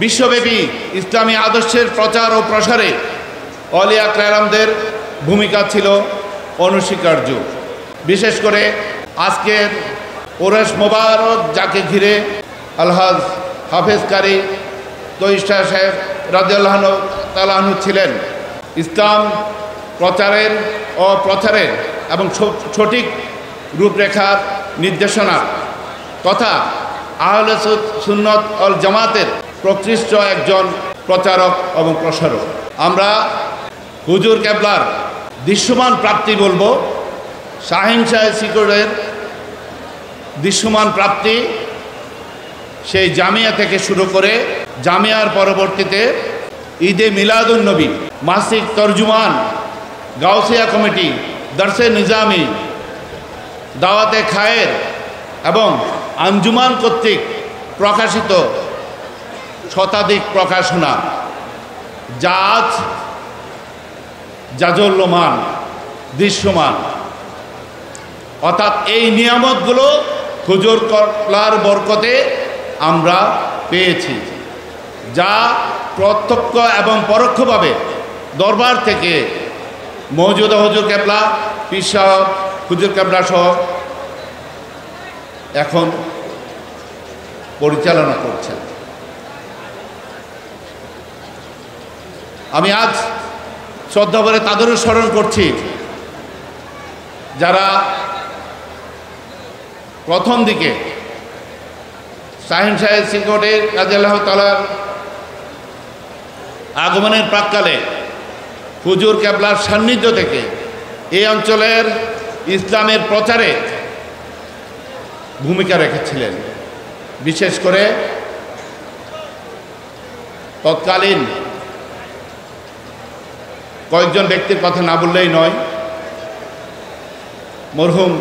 বিশ্বব্যাপী ইসলামী আদর্শের প্রচার ও প্রসারে আউলিয়া কেরামদের ভূমিকা ছিল অনস্বীকার্য। বিশেষ করে আজকের ওরস মোবারক, যাকে ঘিরে আলহাজ হাফেজ কারি তৈয়ব সাহেব রাদিয়াল্লাহু তাআলা আনহু ছিলেন, ইসলাম প্রচারের ও প্রচারের এবং সঠিক রূপরেখার নির্দেশনা তথা আহলে সুন্নাত ওয়াল জামাতের প্রকৃষ্ট একজন প্রচারক এবং প্রসারক। আমরা হুজুর কেবলার দৃশ্যমান প্রাপ্তি বলবো, শাহীন শাহ শিকড়ের দৃশ্যমান প্রাপ্তি সেই জামিয়া থেকে শুরু করে জামিয়ার পরবর্তীতে ঈদে মিলাদুন নবী, মাসিক তরজুমান, গাউসিয়া কমিটি, দরসে নিজামি, দাওয়াতে খায়ের এবং আঞ্জুমান কর্তৃক প্রকাশিত শতাধিক প্রকাশনা, যা আজ জাজল্যমান, দৃশ্যমান। অর্থাৎ এই নিয়ামতগুলো হুজুর কেবলার বরকতে আমরা পেয়েছি, যা প্রত্যক্ষ এবং পরোক্ষভাবে দরবার থেকে মওজুদা হুজুর কেবলা, পীর সাহেব হুজুর কেবলা সহ এখন পরিচালনা করছেন। আমি আজ শ্রদ্ধা ভরে তাদেরও স্মরণ করছি যারা প্রথম দিকে শাহীন শাহ শিকড়ের রাদিয়াল্লাহু তাআলার আগমনের প্রাক্কালে হুজুর কেবলার সান্নিধ্য থেকে এই অঞ্চলের ইসলামের প্রচারে ভূমিকা রেখেছিলেন। বিশেষ করে তৎকালীন কয়েকজন ব্যক্তির কথা না বললেই নয়, মরহুম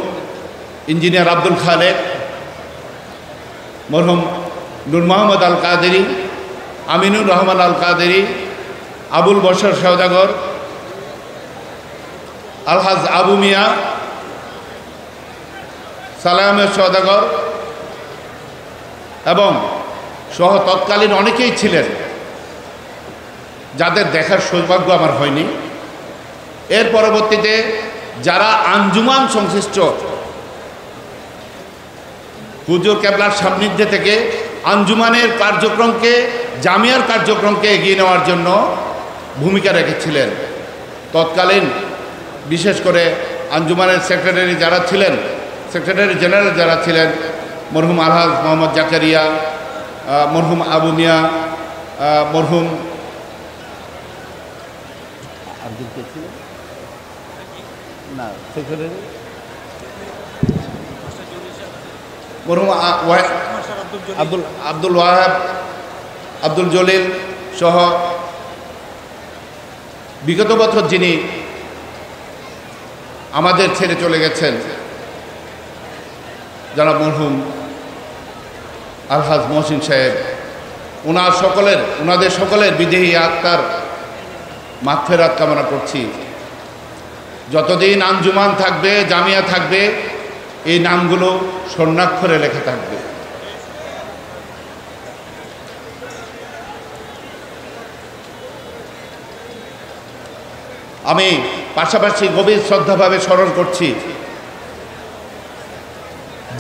ইঞ্জিনিয়ার আব্দুল খালেক, মরহুম নূর মোহাম্মদ আল কাদেরী, আমিনুর রহমান আল কাদেরী, আবুল বশর সওদাগর, আলহাজ আবু মিয়া, সালামের সওদাগর এবং সহ তৎকালীন অনেকেই ছিলেন যাদের দেখার সৌভাগ্য আমার হয়নি। এর পরবর্তীতে যারা আঞ্জুমান সংশ্লিষ্ট হুজুর কেবলার সান্নিধ্যে থেকে আঞ্জুমানের কার্যক্রমকে, জামিয়ার কার্যক্রমকে এগিয়ে নেওয়ার জন্য ভূমিকা রেখেছিলেন। তৎকালীন বিশেষ করে আঞ্জুমানের সেক্রেটারি যারা ছিলেন, সেক্রেটারি জেনারেল যারা ছিলেন, মরহুম আলহাজ মোহাম্মদ জাকারিয়া, মরহুম আবু মিয়া, মরহুম না সেক্রেটারি মরহুম আব্দুল ওয়াহাব, আব্দুল জলিল সহ বিগত বছর যিনি আমাদের ছেড়ে চলে গেছেন যারা মরহুম আলহাজ মহসিন সাহেব, ওনাদের সকলের বিদেহী আত্মার মাগফিরাত কামনা করছি। যতদিন আঞ্জুমান থাকবে, জামিয়া থাকবে, এই নামগুলো স্বর্ণাক্ষরে লেখা থাকবে। আমি পাশাপাশি গভীর শ্রদ্ধাভাবে স্মরণ করছি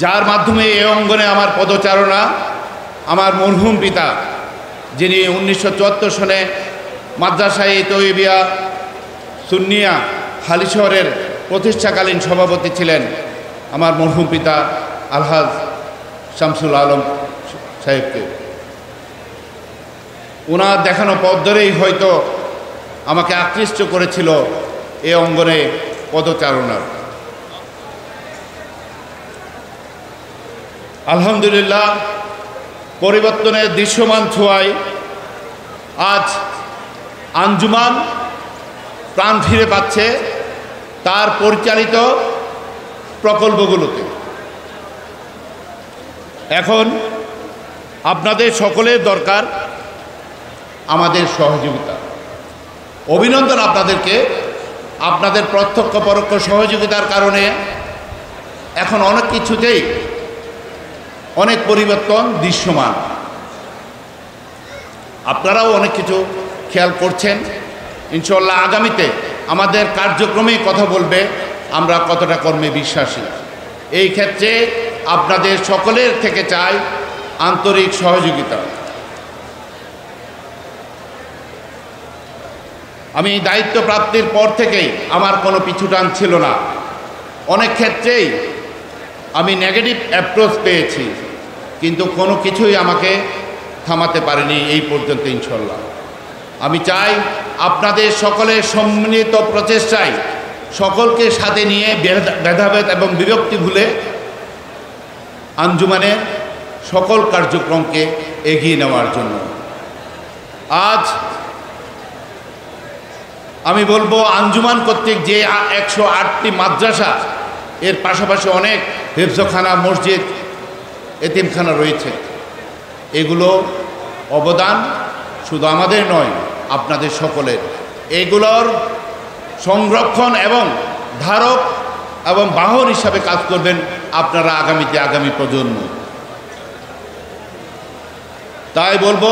যার মাধ্যমে এই অঙ্গনে আমার পদচারণা, আমার মরহুম পিতা যিনি 1974 সনে মাদ্রাসায়ে তৈয়বিয়া সুন্নিয়া হালিশহরের প্রতিষ্ঠাকালীন সভাপতি ছিলেন, আমার মরহুম পিতা আলহাজ শামসুল আলম সাহেবকে। ওনার দেখানো পথ ধরেই হয়তো আমাকে আকৃষ্ট করেছিল এ অঙ্গনে পদচারণার। আলহামদুলিল্লাহ, পরিবর্তনের দৃশ্যমান ছোঁয়ায় আজ আঞ্জুমান প্রাণ ফিরে পাচ্ছে তার পরিচালিত প্রকল্পগুলোতে। এখন আপনাদের সকলের দরকার আমাদের সহযোগিতা। অভিনন্দন আপনাদেরকে, আপনাদের প্রত্যক্ষ পরোক্ষ সহযোগিতার কারণে এখন অনেক কিছুতেই অনেক পরিবর্তন দৃশ্যমান। আপনারাও অনেক কিছু খেয়াল করছেন। ইনশাআল্লাহ আগামীতে আমাদের কার্যক্রমে কথা বলবে আমরা কতটা কর্মে বিশ্বাসী। এই ক্ষেত্রে আপনাদের সকলের থেকে চাই আন্তরিক সহযোগিতা। আমি দায়িত্ব প্রাপ্তির পর থেকেই আমার কোনো পিছুটান ছিল না। অনেক ক্ষেত্রেই আমি নেগেটিভ অ্যাপ্রোচ পেয়েছি, কিন্তু কোনো কিছুই আমাকে থামাতে পারেনি এই পর্যন্ত ইনশাআল্লাহ। আমি চাই আপনাদের সকলের সম্মিলিত প্রচেষ্টায় সকলকে সাথে নিয়ে ভেদাভেদ এবং বিভক্তি ভুলে আঞ্জুমানের সকল কার্যক্রমকে এগিয়ে নেওয়ার জন্য। আজ আমি বলবো আঞ্জুমান কর্তৃক যে 108টি মাদ্রাসা, এর পাশাপাশি অনেক হেফজখানা, মসজিদ, এতিমখানা রয়েছে, এগুলো অবদান শুধু আমাদের নয়, আপনাদের সকলের। এগুলোর সংরক্ষণ এবং ধারক এবং বাহন হিসাবে কাজ করবেন আপনারা আগামী প্রজন্ম। তাই বলবো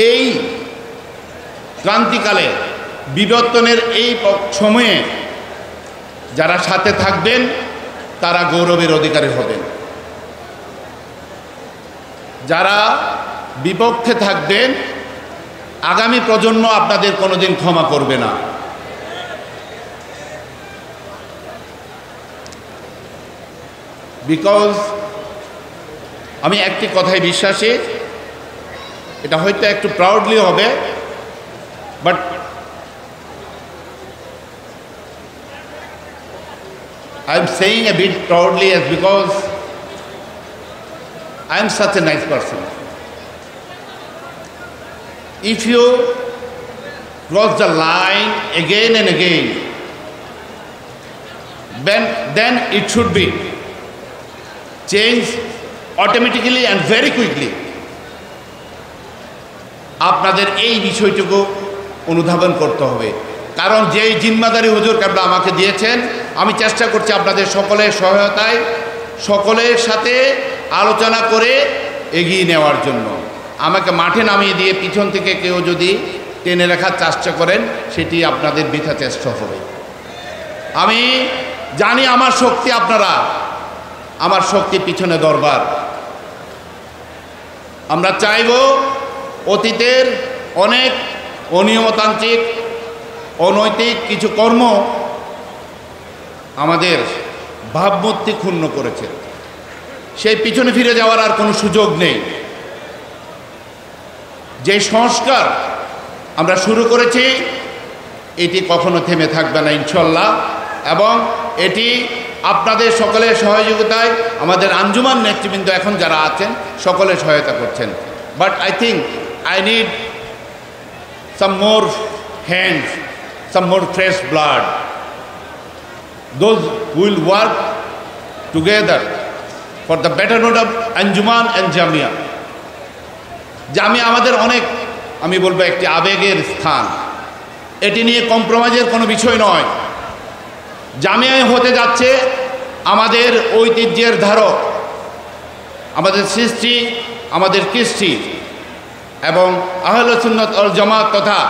এই ক্রান্তিকালে বিবর্তনের এই সময়ে যারা সাথে থাকবেন তারা গৌরবের অধিকারী হবেন। যারা বিপক্ষে থাকবেন আগামী প্রজন্ম আপনাদের কোনোদিন ক্ষমা করবে না। বিকজ আমি একটি কথায় বিশ্বাসী, এটা হয়তো একটু প্রাউডলি হবে, but I am saying a bit proudly as because I am such a nice person. If you cross the line again and again, then it should be changed automatically and very quickly. আপনাদের এই বিষয়টুকু অনুধাবন করতে হবে, কারণ যেই জিম্মাদারি হুজুর কেবলা আমাকে দিয়েছেন, আমি চেষ্টা করছি আপনাদের সকলের সহায়তায় সকলের সাথে আলোচনা করে এগিয়ে নেওয়ার জন্য। আমাকে মাঠে নামিয়ে দিয়ে পিছন থেকে কেউ যদি টেনে রাখার চেষ্টা করেন, সেটি আপনাদের বৃথা চেষ্টা হবে। আমি জানি আমার শক্তি আপনারা, আমার শক্তি পিছনে দরবার। আমরা চাইব অতীতের অনেক অনিয়মতান্ত্রিক, অনৈতিক কিছু কর্ম আমাদের ভাবমূর্তি ক্ষুণ্ণ করেছে, সেই পিছনে ফিরে যাওয়ার আর কোনো সুযোগ নেই। যে সংস্কার আমরা শুরু করেছি এটি কখনো থেমে থাকবে না ইনশাআল্লাহ, এবং এটি আপনাদের সকলের সহযোগিতায় আমাদের আঞ্জুমান নেতৃবৃন্দ এখন যারা আছেন সকলের সহায়তা করছেন। But I think I need some more hands, some more fresh blood. Those who will work together for the betterment of Anjuman and Jamia. Jamia আমাদের অনেক, আমি বলবো, একটি আবেগের স্থান। এটি নিয়ে কম্প্রোমাইজের কোনো বিষয় নয়। জামিয়া হতে যাচ্ছে আমাদের ঐতিহ্যের ধারক, আমাদের সৃষ্টি, আমাদের কৃষ্টি এবং আহলে সুন্নাত ওয়াল জামাত তথা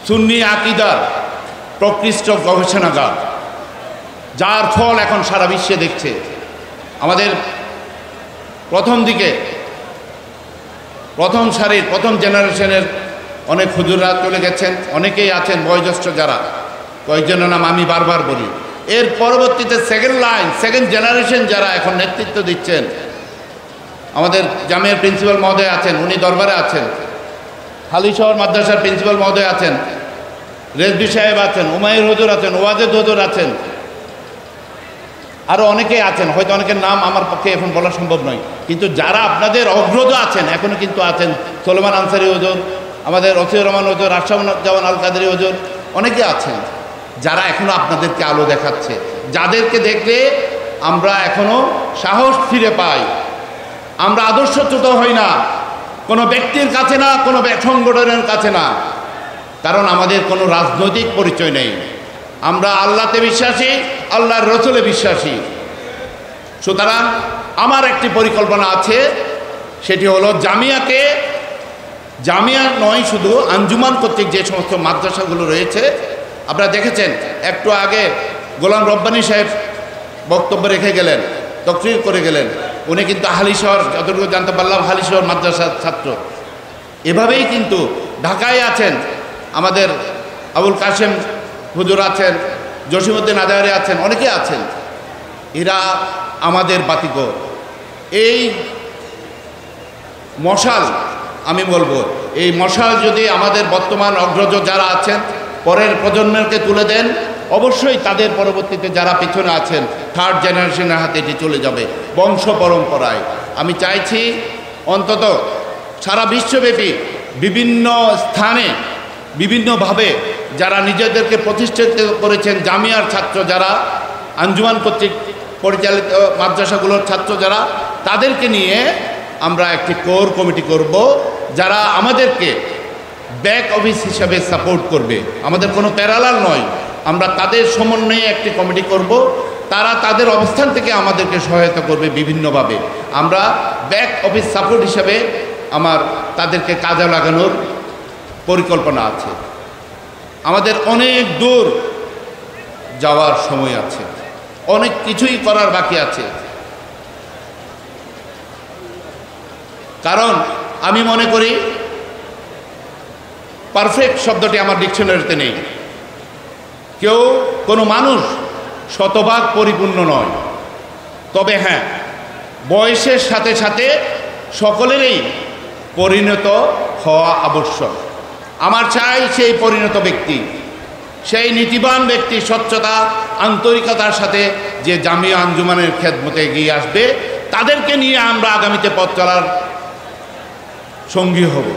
সুন্নি আকীদার প্রকৃষ্ট গবেষণাগার, যার ফল এখন সারা বিশ্বে দেখছে। আমাদের প্রথম দিকে প্রথম সারির প্রথম জেনারেশনের অনেক হুজুররা চলে গেছেন, অনেকেই আছেন বয়োজ্যেষ্ঠ যারা, কয়েকজনের নাম আমি বারবার বলি। এর পরবর্তীতে সেকেন্ড লাইন, সেকেন্ড জেনারেশন যারা এখন নেতৃত্ব দিচ্ছেন, আমাদের জামিয়ার প্রিন্সিপাল মহোদয় আছেন, উনি দরবারে আছেন, হালিশহর মাদ্রাসার প্রিন্সিপাল মহোদয় আছেন, রেজবি সাহেব আছেন, উমাইর হুজুর আছেন, ওয়াজেদ হুজুর আছেন, আরও অনেকেই আছেন। হয়তো অনেকের নাম আমার পক্ষে এখন বলা সম্ভব নয়, কিন্তু যারা আপনাদের অগ্রজ আছেন এখনও কিন্তু আছেন, সোলেমান আনসারি হুজুর, আমাদের রফিউর রহমান হুজুর, আশরাফুজ্জামান আল কাদেরী হুজুর, অনেকে আছেন যারা এখনও আপনাদেরকে আলো দেখাচ্ছে, যাদেরকে দেখলে আমরা এখনও সাহস ফিরে পাই। আমরা আদর্শচ্যুত হই না, কোনো ব্যক্তির কাছে না, কোনো সংগঠনের কাছে না, কারণ আমাদের কোনো রাজনৈতিক পরিচয় নেই। আমরা আল্লাহতে বিশ্বাসী, আল্লাহর রসুলে বিশ্বাসী। সুতরাং আমার একটি পরিকল্পনা আছে, সেটি হলো জামিয়া নয়, শুধু আঞ্জুমান কর্তৃক যে সমস্ত মাদ্রাসাগুলো রয়েছে। আপনারা দেখেছেন একটু আগে গোলাম রব্বানী সাহেব বক্তব্য রেখে গেলেন, তকরির করে গেলেন। উনি কিন্তু হালিশহর, যতটুকু জানতে পারলাম, হালিশহর মাদ্রাসার ছাত্র। এভাবেই কিন্তু ঢাকায় আছেন আমাদের আবুল কাশেম হুজুর আছেন, জসিমউদ্দিন আজহারি আছেন, অনেকে আছেন। এরা আমাদের বাতিঘর। এই মশাল, আমি বলবো, এই মশাল যদি আমাদের বর্তমান অগ্রজ যারা আছেন পরের প্রজন্মকে তুলে দেন, অবশ্যই তাদের পরবর্তীতে যারা পিছনে আছেন থার্ড জেনারেশনের হাতে এটি চলে যাবে বংশ পরম্পরায়। আমি চাইছি অন্তত সারা বিশ্বব্যাপী বিভিন্ন স্থানে বিভিন্নভাবে যারা নিজেদেরকে প্রতিষ্ঠিত করেছেন, জামিয়ার ছাত্র যারা, আঞ্জুমান কর্তৃক পরিচালিত মাদ্রাসাগুলোর ছাত্র যারা, তাদেরকে নিয়ে আমরা একটি কোর কমিটি করব, যারা আমাদেরকে ব্যাক অফিস হিসাবে সাপোর্ট করবে। আমাদের কোনো প্যারালাল নয়, আমরা তাদের সমন্বয়ে একটি কমিটি করব। তারা তাদের অবস্থান থেকে আমাদেরকে সহায়তা করবে বিভিন্নভাবে। আমরা ব্যাক অফিস সাপোর্ট হিসাবে তাদেরকে কাজে লাগানোর পরিকল্পনা আছে। আমাদের অনেক দূর যাওয়ার সময় আছে, অনেক কিছুই করার বাকি আছে। কারণ আমি মনে করি পারফেক্ট শব্দটি আমার ডিকশনারিতে নেই। কোনো মানুষ শতভাগ পরিপূর্ণ নয়। তবে হ্যাঁ, বয়সের সাথে সাথে সকলেরই পরিণত হওয়া আবশ্যক। আমার চাই সেই পরিণত ব্যক্তি, সেই নীতিবান ব্যক্তি, স্বচ্ছতা আন্তরিকতার সাথে যে জামিয়া আঞ্জুমানের খেদমতে এগিয়ে আসবে, তাদেরকে নিয়ে আমরা আগামীতে পথ চলার সঙ্গী হব।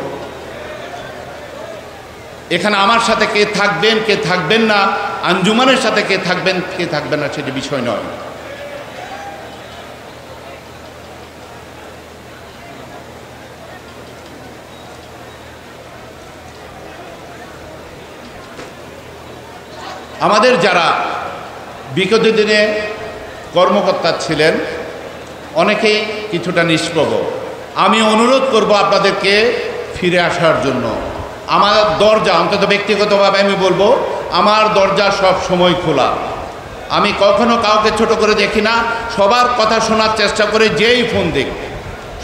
এখানে আমার সাথে কে থাকবেন কে থাকবেন না, আঞ্জুমানের সাথে কে থাকবেন কে থাকবেন না, সেটি বিষয় নয়। আমাদের যারা বিগত দিনে কর্মকর্তা ছিলেন অনেকেই কিছুটা নিষ্প্রভ। আমি অনুরোধ করব আপনাদেরকে ফিরে আসার জন্য। আমার দরজা, অন্তত ব্যক্তিগতভাবে আমি বলবো, আমার দরজা সব সময় খোলা। আমি কখনো কাউকে ছোট করে দেখি না, সবার কথা শোনার চেষ্টা করে যেই ফোন দিক।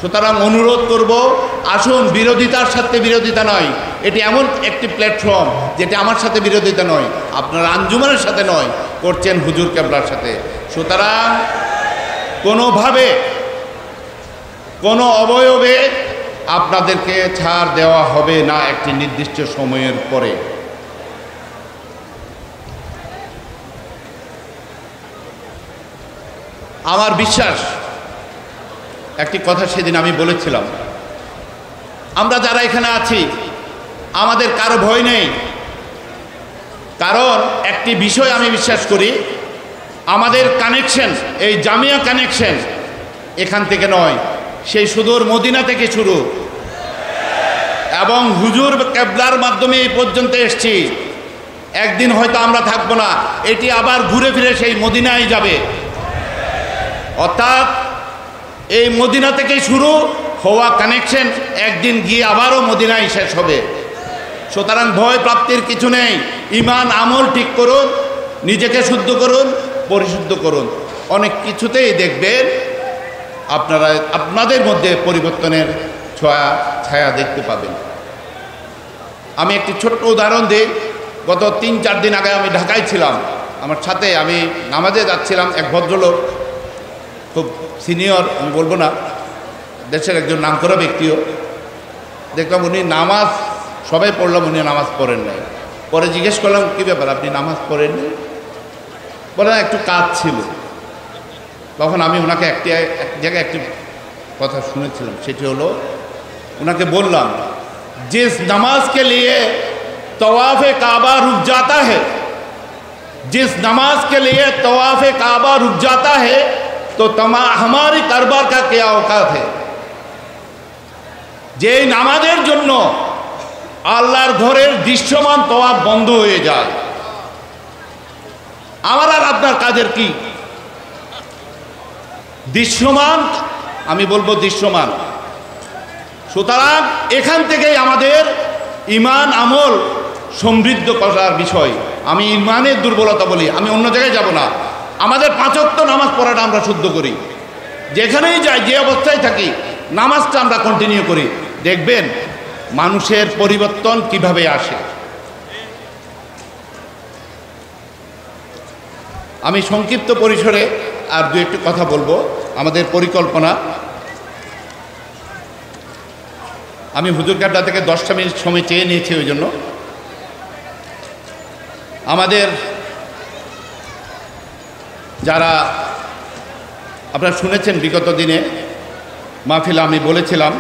সুতরাং অনুরোধ করব, আসুন, বিরোধিতার সাথে বিরোধিতা নয়, এটি এমন একটি প্ল্যাটফর্ম যেটা আমার সাথে বিরোধিতা নয়, আপনার আঞ্জুমানের সাথে নয়, করছেন হুজুর কেবলার সাথে। সুতরাং কোনোভাবে কোনো অবয়বে আপনাদেরকে ছাড় দেওয়া হবে না একটি নির্দিষ্ট সময়ের পরে। আমার বিশ্বাস, একটি কথা সেদিন আমি বলেছিলাম, আমরা যারা এখানে আছি আমাদের কারো ভয় নেই। কারণ একটি বিষয় আমি বিশ্বাস করি, আমাদের কানেকশন, এই জামিয়া কানেকশন এখান থেকে নয়, সেই সুদূর মদিনা থেকে শুরু, এবং হুজুর কেবলার মাধ্যমে এই পর্যন্ত এসছি। একদিন হয়তো আমরা থাকবো না, এটি আবার ঘুরে ফিরে সেই মদিনায় যাবে। অর্থাৎ এই মদিনা থেকে শুরু হওয়া কানেকশন একদিন গিয়ে আবারও মদিনায় শেষ হবে। সুতরাং ভয় প্রাপ্তির কিছু নেই। ঈমান আমল ঠিক করুন, নিজেকে শুদ্ধ করুন, পরিশুদ্ধ করুন, অনেক কিছুতেই দেখবেন আপনারা আপনাদের মধ্যে পরিবর্তনের ছায়া দেখতে পাবেন। আমি একটি ছোট্ট উদাহরণ দিই। গত 3-4 দিন আগে আমি ঢাকায় ছিলাম, আমার সাথে আমি নামাজে যাচ্ছিলাম। এক ভদ্রলোক, খুব সিনিয়র, আমি বলবো না, দেশের একজন নামকরা ব্যক্তিও, দেখলাম উনি নামাজ, সবাই পড়লাম, উনি নামাজ পড়েন নাই। পরে জিজ্ঞেস করলাম, কী ব্যাপার, আপনি নামাজ পড়েননি? বলে না, একটু কাজ ছিল। তখন আমি ওনাকে এক জায়গায় একটি কথা শুনেছিলাম, সেটি হলো, ওনাকে বললাম, जिस नमाज के लिए तवाफ़ काबा रुक जाता है, जिस नमाज के लिए तवाफ़ काबा रुक जाता है, तो हमारी कारोबार का क्या औकात है। যে নামাজের জন্য আল্লাহর ঘরের দৃশ্যমান তওয়াফ বন্ধ হয়ে যায়, আমার আর আপনার কাজের কি? দৃশ্যমান, আমি বলবো দৃশ্যমান, সুতরাং এখান থেকেই আমাদের ঈমান আমল সমৃদ্ধ করার বিষয়। আমি ঈমানের দুর্বলতা বলি, আমি অন্য জায়গায় যাব না। আমাদের 5 ওয়াক্ত নামাজ পড়াটা আমরা শুদ্ধ করি, যেখানেই যাই যে অবস্থায় থাকি নামাজটা আমরা কন্টিনিউ করি, দেখবেন মানুষের পরিবর্তন কিভাবে আসে। আমি সংক্ষিপ্ত পরিসরে আর দু একটু কথা বলবো। আমাদের পরিকল্পনা, আমি হুজুর কাবলা থেকে 10টা মিনিট সময় চেয়ে নিয়েছি, ওই জন্য আমাদের যারা আপনারা শুনেছেন বিগত দিনে মাহফিলে আমি বলেছিলাম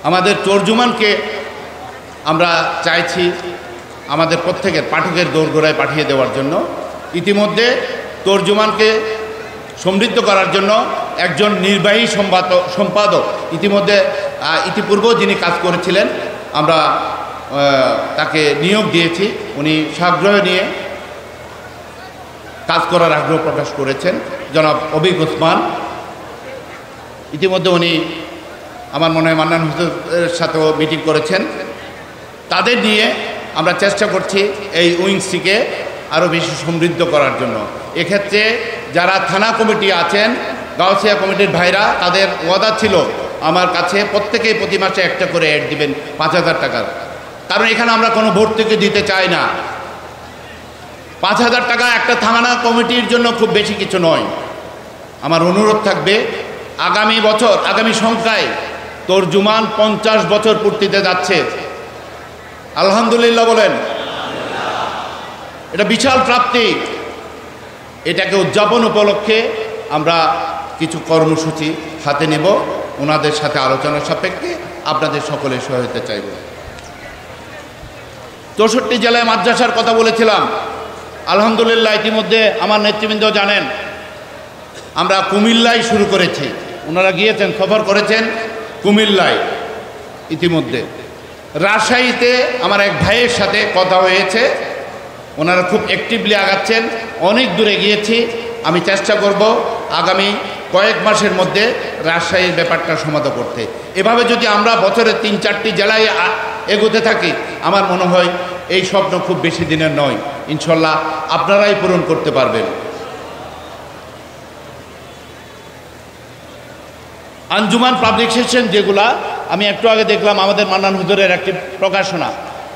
আমাদের তর্জুমানকে আমরা চাইছি আমাদের প্রত্যেকের পাঠকের দোরগোড়ায় পাঠিয়ে দেওয়ার জন্য। ইতিমধ্যে তর্জুমানকে সমৃদ্ধ করার জন্য একজন নির্বাহী সম্পাদক ইতিপূর্বেও যিনি কাজ করেছিলেন, আমরা তাকে নিয়োগ দিয়েছি। উনি সাগ্রহ নিয়ে কাজ করার আগ্রহ প্রকাশ করেছেন, জনাব অবিক ওসমান। ইতিমধ্যে উনি আমার মনে হয় মান্নান হুজুরের সাথেও মিটিং করেছেন। তাদের নিয়ে আমরা চেষ্টা করছি এই উইংসটিকে আরও বেশি সমৃদ্ধ করার জন্য। এক্ষেত্রে যারা থানা কমিটি আছেন, গাউসিয়া কমিটির ভাইরা, তাদের ওয়াদা ছিল আমার কাছে প্রত্যেকেই প্রতি মাসে একটা করে অ্যাড দিবেন 5,000 টাকার। কারণ এখানে আমরা কোনো ভর্তুকি দিতে চাই না। 5,000 টাকা একটা থানা কমিটির জন্য খুব বেশি কিছু নয়। আমার অনুরোধ থাকবে, আগামী বছর, আগামী সংখ্যায় তর্জুমান 50 বছর পূর্তিতে যাচ্ছে। আলহামদুলিল্লাহ বলেন, এটা বিশাল প্রাপ্তি। এটাকে উদযাপন উপলক্ষে আমরা কিছু কর্মসূচি হাতে নেব, ওনাদের সাথে আলোচনার সাপেক্ষে আপনাদের সকলের সহায়তা চাইব। 64 জেলায় মাদ্রাসার কথা বলেছিলাম। আলহামদুলিল্লাহ ইতিমধ্যে আমার নেতৃবৃন্দ জানেন আমরা কুমিল্লায় শুরু করেছি। ওনারা গিয়েছেন, সফর করেছেন কুমিল্লায়। ইতিমধ্যে রাজশাহীতে আমার এক ভাইয়ের সাথে কথা হয়েছে, ওনারা খুব অ্যাক্টিভলি আগাচ্ছেন, অনেক দূরে গিয়েছি। আমি চেষ্টা করব আগামী কয়েক মাসের মধ্যে রাজশাহীর ব্যাপারটা সমাধান করতে। এভাবে যদি আমরা বছরে 3-4টি জেলায় এগোতে থাকি, আমার মনে হয় এই স্বপ্ন খুব বেশি দিনের নয়, ইনশাল্লাহ আপনারাই পূরণ করতে পারবেন। আঞ্জুমান পাবলিকেশন যেগুলা আমি একটু আগে দেখলাম আমাদের মান্নান হুজুরের একটি প্রকাশনা,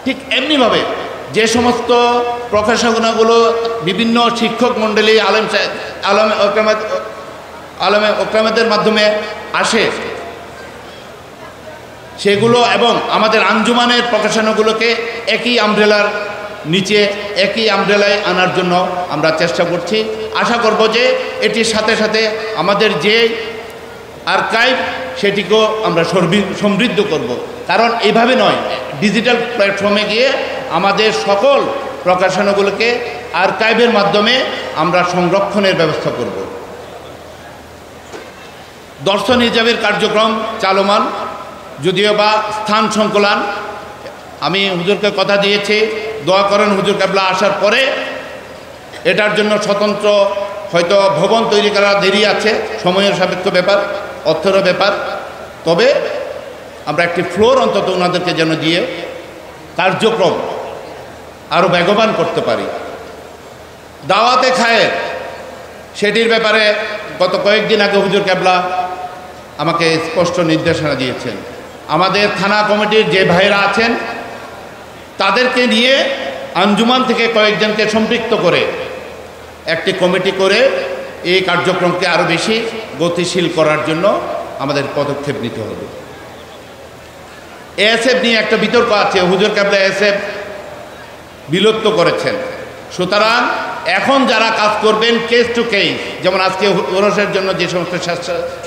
ঠিক এমনিভাবে যে সমস্ত প্রকাশনাগুলো বিভিন্ন শিক্ষক মণ্ডলী আলেমে ওকরামেদের মাধ্যমে আসে সেগুলো এবং আমাদের আঞ্জুমানের প্রকাশনাগুলোকে একই আমব্রেলার নিচে, একই আমব্রেলায় আনার জন্য আমরা চেষ্টা করছি। আশা করব যে এটির সাথে সাথে আমাদের যে আর্কাইভ সেটিকেও আমরা সমৃদ্ধ করব। কারণ এইভাবে নয়, ডিজিটাল প্ল্যাটফর্মে গিয়ে আমাদের সকল প্রকাশনাগুলোকে আর্কাইভের মাধ্যমে আমরা সংরক্ষণের ব্যবস্থা করব। দর্শন হিজাবের কার্যক্রম চালমান, যদিও বা স্থান সংকুলান আমি হুজুরকে কথা দিয়েছি, দোয়া করেন হুজুর কাবলা আসার পরে এটার জন্য স্বতন্ত্র হয়তো ভবন তৈরি করা দেরি আছে, সময়ের সাপেক্ষ ব্যাপার, অর্থেরও ব্যাপার। তবে আমরা একটি ফ্লোর অন্তত ওনাদেরকে যেন দিয়ে কার্যক্রম আরও বেগবান করতে পারি। দাওয়াতে খায়ের সেটির ব্যাপারে গত কয়েকদিন আগে হুজুর কাবলা আমাকে স্পষ্ট নির্দেশনা দিয়েছেন। আমাদের থানা কমিটির যে ভাইরা আছেন তাদেরকে নিয়ে আঞ্জুমান থেকে কয়েকজনকে সম্পৃক্ত করে একটি কমিটি করে এই কার্যক্রমকে আরও বেশি গতিশীল করার জন্য আমাদের পদক্ষেপ নিতে হবে। এএসএফ নিয়ে একটা বিতর্ক আছে, হুজুর কাবলা এএসএফ বিলুপ্ত করেছেন। সুতরাং এখন যারা কাজ করবেন কেস টু কেস, যেমন আজকে ওরসের জন্য যে সমস্ত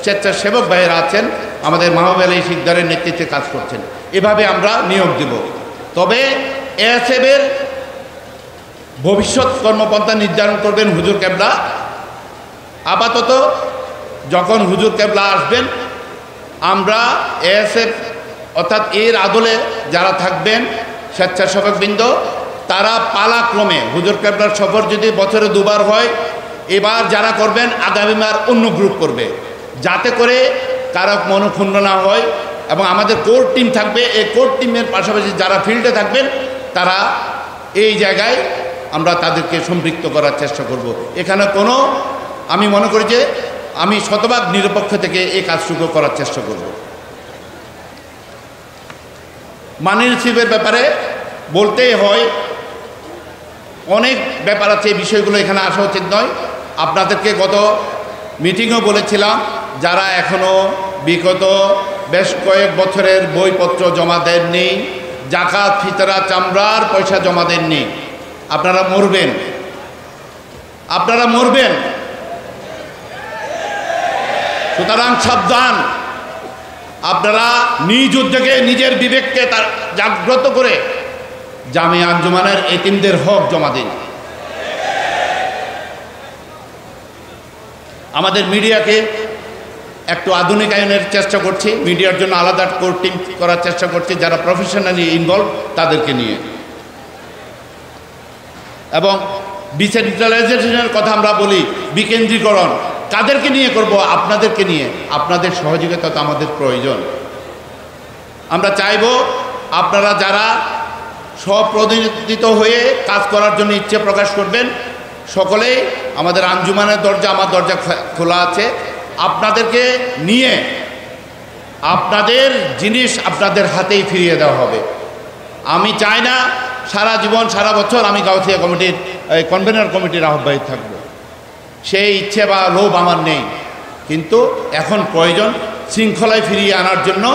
স্বেচ্ছাসেবক ভাইয়েরা আছেন আমাদের মাহবুব আলী শিকদারের নেতৃত্বে কাজ করছেন, এভাবে আমরা নিয়োগ দিব। তবে এএসএফের ভবিষ্যৎ কর্মপন্থা নির্ধারণ করবেন হুজুর কাবলা। আপাতত যখন হুজুর কাবলা আসবেন আমরা এএসএফ অর্থাৎ এর আদলে যারা থাকবেন স্বেচ্ছাসেবকবৃন্দ, তারা পালাক্রমে হুজুর কাবলার সফর যদি বছরে 2বার হয়, এবার যারা করবেন আগামীবার অন্য গ্রুপ করবে, যাতে করে কারো মনক্ষুণ্ণ না হয়। এবং আমাদের কোর টিম থাকবে, এই কোর টিমের পাশাপাশি যারা ফিল্ডে থাকবেন তারা এই জায়গায় আমরা তাদেরকে সম্পৃক্ত করার চেষ্টা করব। এখানে কোনো, আমি মনে করি যে আমি শতভাগ নিরপেক্ষ থেকে এই কাজটুকু করার চেষ্টা করব। মানি রিসিভের ব্যাপারে বলতেই হয়, অনেক ব্যাপার আছে, এই বিষয়গুলো এখানে আসা উচিত নয়। আপনাদেরকে গত মিটিংও বলেছিলাম, যারা এখনও বিগত বেশ কয়েক বছরের বইপত্র জমা দেননি, জাকাত ফিতরা চামড়ার পয়সা জমা দেননি, আপনারা মরবেন, আপনারা মরবেন। সুতরাং সাবধান, আপনারা নিজ উদ্যোগে নিজের বিবেককে তার জাগ্রত করে জামিয়া আঞ্জুমানের এতিমদের হক জমা দিন। আমাদের মিডিয়াকে একটু আধুনিকায়নের চেষ্টা করছি, মিডিয়ার জন্য আলাদা কোর টিম করার চেষ্টা করছি যারা প্রফেশনালি ইনভলভ তাদেরকে নিয়ে। এবং ডিসেন্ট্রালাইজেশনের কথা আমরা বলি, বিকেন্দ্রীকরণ, কাদেরকে নিয়ে করব? আপনাদেরকে নিয়ে। আপনাদের সহযোগিতা তো আমাদের প্রয়োজন। আমরা চাইব আপনারা যারা স্বপ্রতিনিধিত্ব হয়ে কাজ করার জন্য ইচ্ছে প্রকাশ করবেন, সকলেই আমাদের আঞ্জুমানের দরজা, আমার দরজা খোলা আছে। আপনাদেরকে নিয়ে আপনাদের জিনিস আপনাদের হাতেই ফিরিয়ে দেওয়া হবে। আমি চাই না সারা জীবন সারা বছর আমি গাউছিয়া কমিটির কনভেনর কমিটির আহ্বায়ক থাকব, সেই ইচ্ছে বা লোভ আমার নেই। কিন্তু এখন প্রয়োজন শৃঙ্খলায় ফিরিয়ে আনার জন্য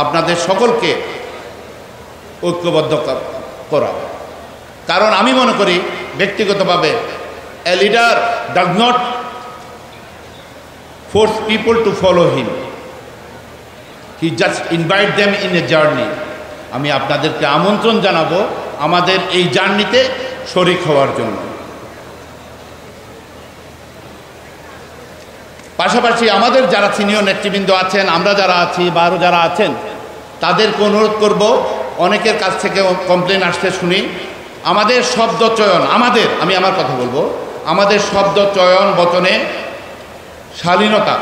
আপনাদের সকলকে ঐক্যবদ্ধ করা। কারণ আমি মনে করি ব্যক্তিগতভাবে, a leader does not force people to follow him, he just invite them in a journey. আমি আপনাদেরকে আমন্ত্রণ জানাবো আমাদের এই জার্নিতে শরীক হওয়ার জন্য। পাশাপাশি আমাদের যারা সিনিয়র নেতৃবৃন্দ আছেন, আমরা যারা আছি বা আরও যারা আছেন, তাদেরকে অনুরোধ করব, অনেকের কাছ থেকে কমপ্লেন আসতে শুনি, আমাদের শব্দ চয়ন, আমি আমার কথা বলবো, আমাদের শব্দ চয়ন বচনে শালীনতা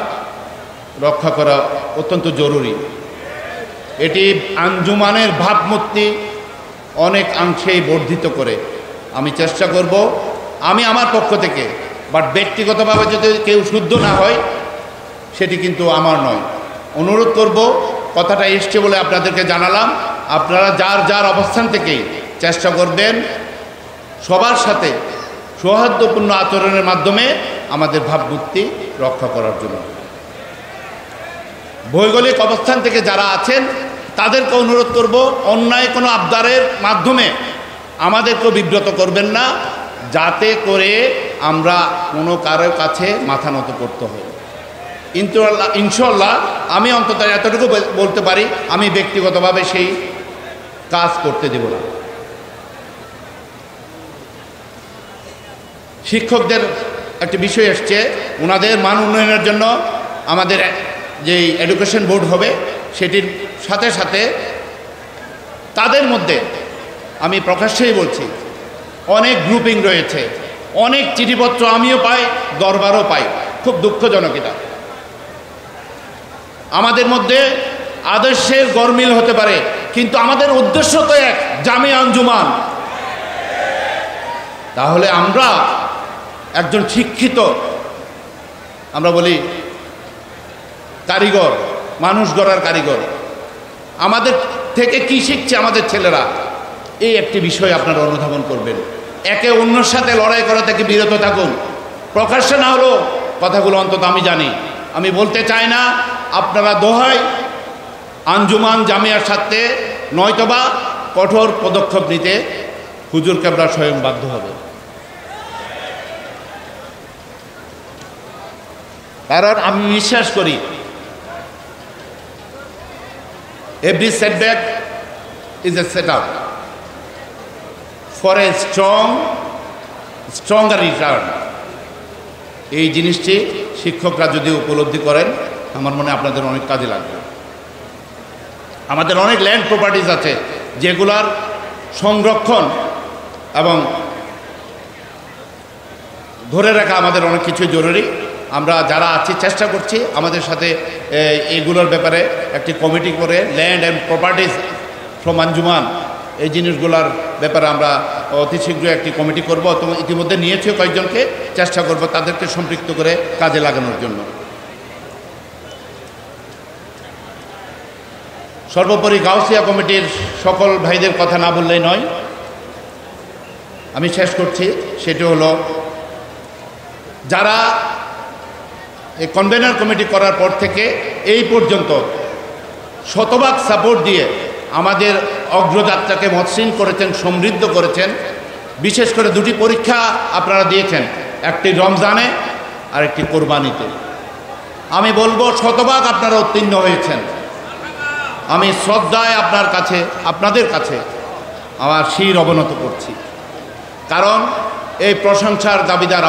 রক্ষা করা অত্যন্ত জরুরি। এটি আঞ্জুমানের ভাবমূর্তি অনেক অংশেই বর্ধিত করে। আমি চেষ্টা করব, আমি আমার পক্ষ থেকে, বাট ব্যক্তিগতভাবে যদি কেউ শুদ্ধ না হয় সেটি কিন্তু আমার নয়। অনুরোধ করব, কথাটা এসছে বলে আপনাদেরকে জানালাম, আপনারা যার যার অবস্থান থেকেই চেষ্টা করবেন সবার সাথে সৌহার্দ্যপূর্ণ আচরণের মাধ্যমে আমাদের ভাবমূর্তি রক্ষা করার জন্য। ভৌগোলিক অবস্থান থেকে যারা আছেন তাদেরকে অনুরোধ করব, অন্যায় কোনো আবদারের মাধ্যমে আমাদেরকেও বিব্রত করবেন না, যাতে করে আমরা কোনো কারোর কাছে মাথা নত করতে হয়। ইনশাল্লাহ আমি অন্তত এতটুকু বলতে পারি, আমি ব্যক্তিগতভাবে সেই কাজ করতে দেব না। শিক্ষকদের একটি বিষয় এসছে, ওনাদের মান উন্নয়নের জন্য আমাদের যেই এডুকেশন বোর্ড হবে সেটির সাথে সাথে তাদের মধ্যে আমি প্রকাশ্যেই বলছি অনেক গ্রুপিং রয়েছে, অনেক চিঠিপত্র আমিও পাই, দরবারও পাই, খুব দুঃখজনক এটা। আমাদের মধ্যে আদর্শের গরমিল হতে পারে, কিন্তু আমাদের উদ্দেশ্য তো এক, জামিয়া আঞ্জুমান। তাহলে আমরা একজন শিক্ষিত, আমরা বলি কারিগর, মানুষ গড়ার কারিগর, আমাদের থেকে কি শিখছে আমাদের ছেলেরা, এই একটি বিষয় আপনারা অনুধাবন করবেন। একে অন্যের সাথে লড়াই করা থেকে বিরত থাকুন। প্রকাশ্যে না হলেও কথাগুলো অন্তত আমি জানি, আমি বলতে চাই না, আপনারা দোহাই আঞ্জুমান জামিয়ার সাথে নয়তোবা কঠোর পদক্ষেপ নিতে হুজুর কেবলা স্বয়ং বাধ্য হবে। কারণ আমি বিশ্বাস করি every setback is a setup for a stronger return। এই জিনিসটি শিক্ষকরা যদি উপলব্ধি করেন, আমার মনে হয় আপনাদের অনেক কাজে লাগবে। আমাদের অনেক ল্যান্ড প্রপার্টিজ আছে যেগুলার সংরক্ষণ এবং ধরে রাখা আমাদের অনেক কিছু জরুরি। আমরা যারা আছি চেষ্টা করছি আমাদের সাথে এইগুলোর ব্যাপারে একটি কমিটি করে land and properties from Anjuman এই জিনিসগুলোর ব্যাপারে আমরা অতি শীঘ্রই একটি কমিটি করব। তো ইতিমধ্যে নিয়েছে কয়েকজনকে, চেষ্টা করব তাদেরকে সম্পৃক্ত করে কাজে লাগানোর জন্য। সর্বোপরি গাউসিয়া কমিটির সকল ভাইদের কথা না বললেই নয়। আমি শেষ করছি, সেটি হলো যারা এই কনভেনার কমিটি করার পর থেকে এই পর্যন্ত শতভাগ সাপোর্ট দিয়ে আমাদের অগ্রযাত্রাকে মসৃণ করেছেন, সমৃদ্ধ করেছেন। বিশেষ করে দুটি পরীক্ষা আপনারা দিয়েছেন, একটি রমজানে আর একটি কোরবানিতে। আমি বলবো শতভাগ আপনারা উত্তীর্ণ হয়েছেন। আমি শ্রদ্ধায় আপনাদের কাছে আমার শির অবনত করছি, কারণ এই প্রশংসার দাবিদার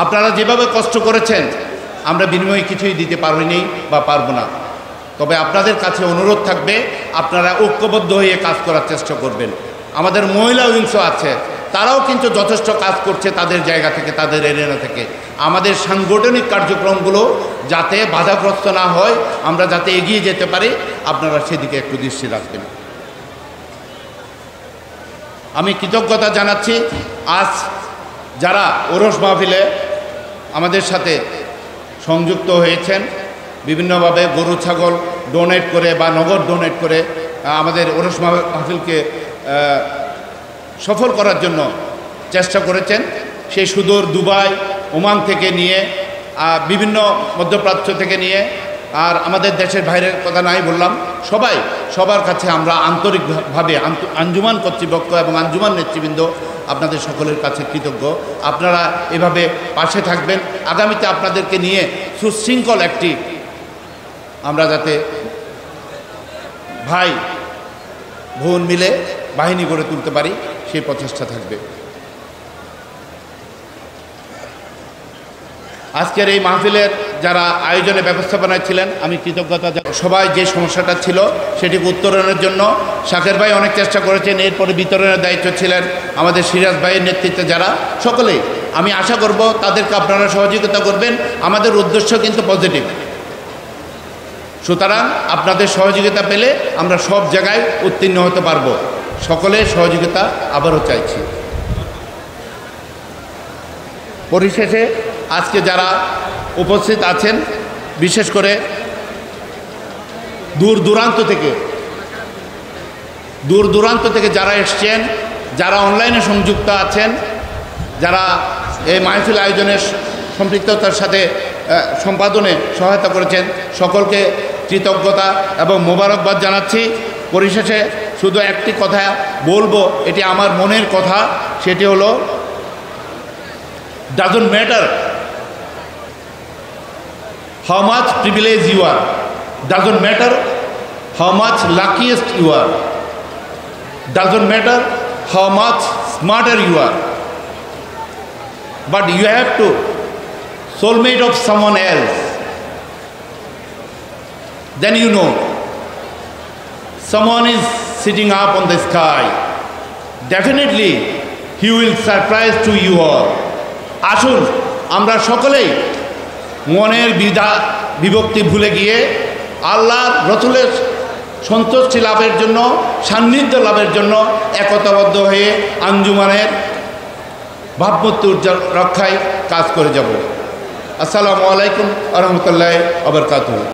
আপনারা যেভাবে কষ্ট করেছেন আমরা বিনিময়ে কিছুই দিতে পারিনি বা পারবো না। তবে আপনাদের কাছে অনুরোধ থাকবে, আপনারা ঐক্যবদ্ধ হয়ে কাজ করার চেষ্টা করবেন। আমাদের মহিলা উইংস আছে, তারাও কিন্তু যথেষ্ট কাজ করছে তাদের জায়গা থেকে, তাদের এরিয়া থেকে। আমাদের সাংগঠনিক কার্যক্রমগুলো যাতে বাধাগ্রস্ত না হয়, আমরা যাতে এগিয়ে যেতে পারি, আপনারা সেদিকে একটু দৃষ্টি রাখবেন। আমি কৃতজ্ঞতা জানাচ্ছি আজ যারা ওরস মাহফিলে আমাদের সাথে সংযুক্ত হয়েছেন, বিভিন্নভাবে গরু ছাগল ডোনেট করে বা নগদ ডোনেট করে আমাদের ওরস মাহফিলকে সফল করার জন্য চেষ্টা করেছেন। সেই সুদূর দুবাই, ওমান থেকে নিয়ে, বিভিন্ন মধ্যপ্রাচ্য থেকে নিয়ে, আর আমাদের দেশের বাইরের কথা নাই বললাম, সবার কাছে আমরা আন্তরিকভাবে আঞ্জুমান কর্তৃপক্ষ এবং আঞ্জুমান নেতৃবৃন্দ আপনাদের সকলের কাছে কৃতজ্ঞ। আপনারা এভাবে পাশে থাকবেন। আগামীতে আপনাদেরকে নিয়ে সুশৃঙ্খল একটি আমরা যাতে ভাই বোন মিলে বাহিনী গড়ে তুলতে পারি, সেই প্রচেষ্টা থাকবে। আজকের এই মাহফিলের যারা আয়োজনে ব্যবস্থাপনায় ছিলেন আমি কৃতজ্ঞতা। সবাই যে সমস্যাটা ছিল সেটিকে উত্তরণের জন্য শাকের ভাই অনেক চেষ্টা করেছেন। এরপরে বিতরণের দায়িত্ব ছিলেন আমাদের সিরাজ ভাইয়ের নেতৃত্বে যারা সকলেই। আমি আশা করব তাদেরকে আপনারা সহযোগিতা করবেন। আমাদের উদ্দেশ্য কিন্তু পজিটিভ, সুতরাং আপনাদের সহযোগিতা পেলে আমরা সব জায়গায় উত্তীর্ণ হতে পারব। সকলের সহযোগিতা আবারও চাইছি। পরিশেষে আজকে যারা উপস্থিত আছেন, বিশেষ করে দূর দূরান্ত থেকে যারা এসছেন, যারা অনলাইনে সংযুক্ত আছেন, যারা এই মাহফিল আয়োজনের সম্পৃক্ততার সাথে সম্পাদনে সহায়তা করেছেন, সকলকে কৃতজ্ঞতা এবং মোবারকবাদ জানাচ্ছি। পরিশেষে শুধু একটি কথা বলবো, এটি আমার মনের কথা, সেটি হলো doesn't matter how much privileged you are, doesn't matter how much luckiest you are, doesn't matter how much smarter you are, but you have to soulmate of someone else. Then you know someone is sitting up on the sky. Definitely he will surprise to you all. আসুন আমরা সকলেই মনের বিভক্তি ভুলে গিয়ে আল্লাহ রসুলের সন্তুষ্টি লাভের জন্য, সান্নিধ্য লাভের জন্য একতাবদ্ধ হয়ে আঞ্জুমানের ভাবমূর্তি রক্ষায় কাজ করে যাব। আসসালামু আলাইকুম ওয়া রাহমাতুল্লাহি ওয়া বারাকাতুহু।